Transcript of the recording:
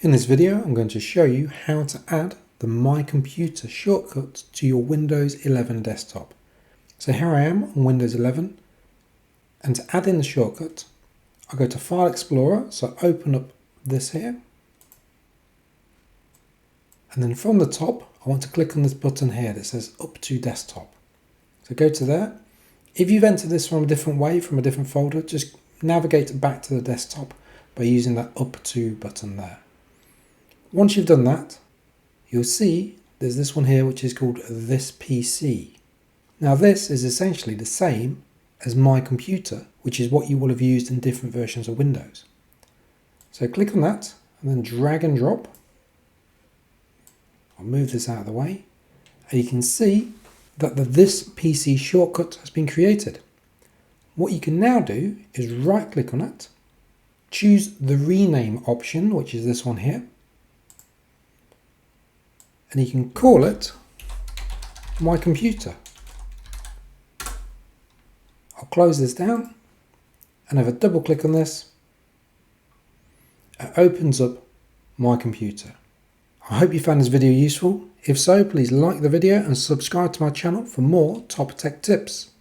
In this video, I'm going to show you how to add the My Computer shortcut to your Windows 11 desktop. So here I am on Windows 11, and to add in the shortcut, I'll go to File Explorer, so open up this here, and then from the top, I want to click on this button here that says Up to Desktop. So go to there. If you've entered this from a different way, from a different folder, just navigate back to the desktop by using that Up to button there. Once you've done that, you'll see there's this one here which is called This PC. Now this is essentially the same as My Computer, which is what you will have used in different versions of Windows. So click on that and then drag and drop. I'll move this out of the way, and you can see that the This PC shortcut has been created. What you can now do is right click on it, choose the rename option, which is this one here, and you can call it My Computer. I'll close this down and have a double click on this. It opens up My Computer. I hope you found this video useful. If so, please like the video and subscribe to my channel for more top tech tips.